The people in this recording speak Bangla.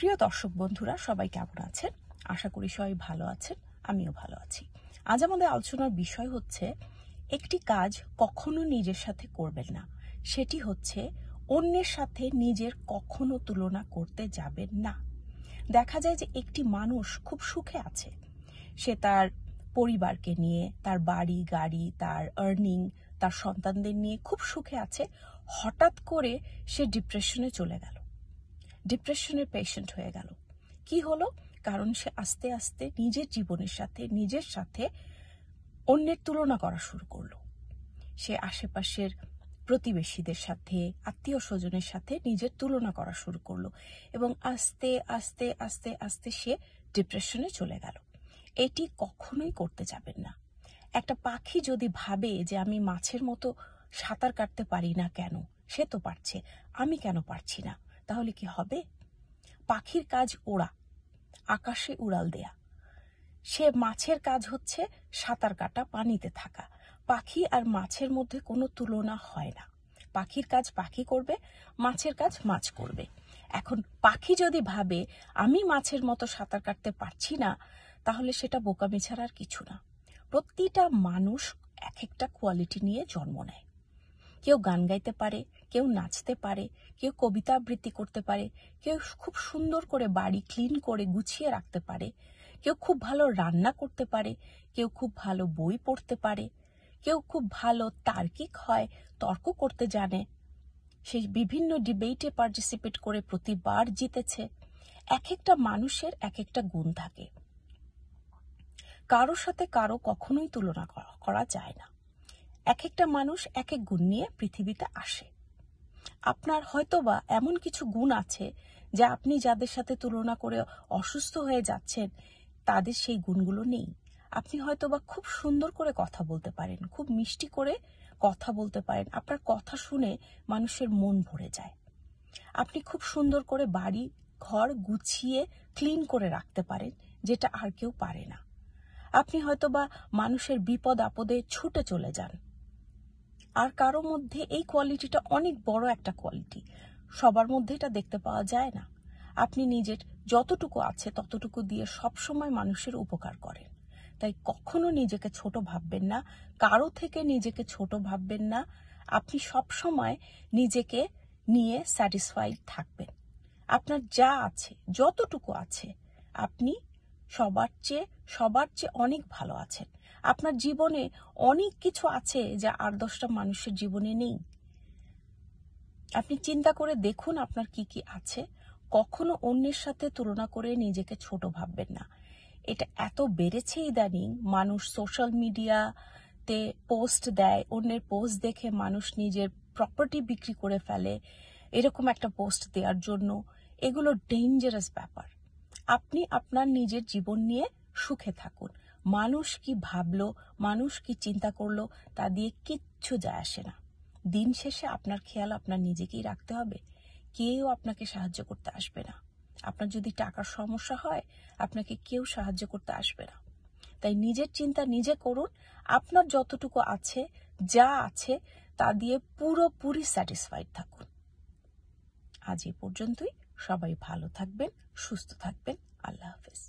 প্রিয় দর্শক বন্ধুরা, সবাই কেমন আছেন? আশা করি সবাই ভালো আছেন, আমিও ভালো আছি। আজ আমাদের আলোচনার বিষয় হচ্ছে একটি কাজ কখনো নিজের সাথে করবেন না। সেটি হচ্ছে অন্যের সাথে নিজের কখনো তুলনা করতে যাবেন না। দেখা যায় যে একটি মানুষ খুব সুখে আছে, সে তার পরিবারকে নিয়ে, তার বাড়ি গাড়ি, তার আর্নিং, তার সন্তানদের নিয়ে খুব সুখে আছে। হঠাৎ করে সে ডিপ্রেশনে চলে গেল, ডিপ্রেশনের পেশেন্ট হয়ে গেল। কি হলো? কারণ সে আস্তে আস্তে নিজের জীবনের সাথে, নিজের সাথে অন্যের তুলনা করা শুরু করলো। সে আশেপাশের প্রতিবেশীদের সাথে, আত্মীয় স্বজনের সাথে নিজের তুলনা করা শুরু করলো এবং আস্তে আস্তে আস্তে আস্তে সে ডিপ্রেশনে চলে গেল। এটি কখনোই করতে যাবেন না। একটা পাখি যদি ভাবে যে আমি মাছের মতো সাঁতার কাটতে পারি না, কেন? সে তো পারছে, আমি কেন পারছি না? তাহলে কি হবে? পাখির কাজ ওড়া, আকাশে উড়াল দেয়া। সে মাছের কাজ হচ্ছে সাঁতার কাটা, পানিতে থাকা। পাখি আর মাছের মধ্যে কোনো তুলনা হয় না। পাখির কাজ পাখি করবে, মাছের কাজ মাছ করবে। এখন পাখি যদি ভাবে আমি মাছের মতো সাঁতার কাটতে পারছি না, তাহলে সেটা বোকামি ছাড়া আর কিছু না। প্রতিটা মানুষ এক একটা কোয়ালিটি নিয়ে জন্ম নেয়। কেউ গান গাইতে পারে, কেউ নাচতে পারে, কেউ কবিতা আবৃত্তি করতে পারে, কেউ খুব সুন্দর করে বাড়ি ক্লিন করে গুছিয়ে রাখতে পারে, কেউ খুব ভালো রান্না করতে পারে, কেউ খুব ভালো বই পড়তে পারে, কেউ খুব ভালো তার্কিক হয়, তর্ক করতে জানে, সেই বিভিন্ন ডিবেটে পার্টিসিপেট করে প্রতিবার জিতেছে। এক একটা মানুষের এক একটা গুণ থাকে। কারোর সাথে কারো কখনোই তুলনা করা যায় না। এক একটা মানুষ এক এক গুণ নিয়ে পৃথিবীতে আসে। আপনার হয়তোবা এমন কিছু গুণ আছে যা আপনি যাদের সাথে তুলনা করে অসুস্থ হয়ে যাচ্ছেন, তাদের সেই গুণগুলো নেই। আপনি হয়তোবা খুব সুন্দর করে কথা বলতে পারেন, খুব মিষ্টি করে কথা বলতে পারেন, আপনার কথা শুনে মানুষের মন ভরে যায়। আপনি খুব সুন্দর করে বাড়ি ঘর গুছিয়ে ক্লিন করে রাখতে পারেন, যেটা আর কেউ পারে না। আপনি হয়তোবা মানুষের বিপদ আপদে ছুটে চলে যান। আর কারো মধ্যে এই কোয়ালিটিটা অনেক বড় একটা কোয়ালিটি, সবার মধ্যে এটা দেখতে পাওয়া যায় না। আপনি নিজের যতটুকু আছে ততটুকু দিয়ে সবসময় মানুষের উপকার করেন। তাই কখনো নিজেকে ছোট ভাববেন না, কারো থেকে নিজেকে ছোট ভাববেন না। আপনি সবসময় নিজেকে নিয়ে স্যাটিসফাইড থাকবেন। আপনার যা আছে, যতটুকু আছে, আপনি সবার চেয়ে অনেক ভালো আছেন। আপনার জীবনে অনেক কিছু আছে যা আর 10টা মানুষের জীবনে নেই। আপনি চিন্তা করে দেখুন আপনার কি কি আছে। কখনো অন্যের সাথে তুলনা করে নিজেকে ছোট ভাববেন না। এটা এত বেড়েছে ইদানিং, মানুষ সোশ্যাল মিডিয়াতে পোস্ট দেয়, অন্যের পোস্ট দেখে মানুষ নিজের প্রপার্টি বিক্রি করে ফেলে এরকম একটা পোস্ট দেওয়ার জন্য। এগুলো ডেঞ্জারাস ব্যাপার। আপনি আপনার নিজের জীবন নিয়ে সুখে থাকুন। মানুষ কি ভাবলো, মানুষ কি চিন্তা করলো, তা দিয়ে কিচ্ছু যায় আসে না। দিন শেষে আপনার খেয়াল আপনার নিজেকেই রাখতে হবে। কেউ আপনাকে সাহায্য করতে আসবে না। আপনার যদি টাকার সমস্যা হয়, আপনাকে কেউ সাহায্য করতে আসবে না। তাই নিজের চিন্তা নিজে করুন। আপনার যতটুকু আছে, যা আছে, তা দিয়ে পুরোপুরি স্যাটিসফাইড থাকুন। আজ এই পর্যন্তই। সবাই ভালো থাকবেন, সুস্থ থাকবেন। আল্লাহ হাফেজ।